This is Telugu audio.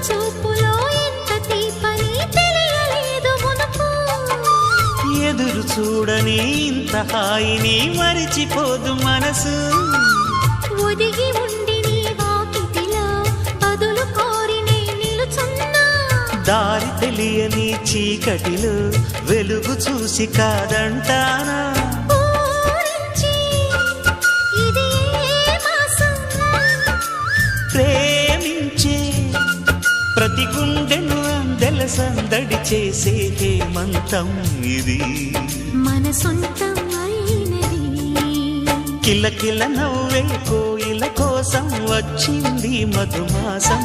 చూపులో ఎంత తీపని తెలియలేదు మునుపు. ఎదురు చూడని ఇంత హాయిని మరిచిపోదు మనసు. ఒదిగి ఉండి నీ వాకిటిలో బదులు కోరి నే నిలుచున్నా. దారి తెలియని చీకటిలో వెలుగు చూసి కాదంటానా. ఊరించి ఇది ఏ మాసం? ప్రేమించే ప్రతి గుండెను అందెల సందడి చేసే హేమంతం ఇది. మన సొంతం అయినది. కిలకిల నవ్వే కోయిల కోసం వచ్చింది మధుమాసం.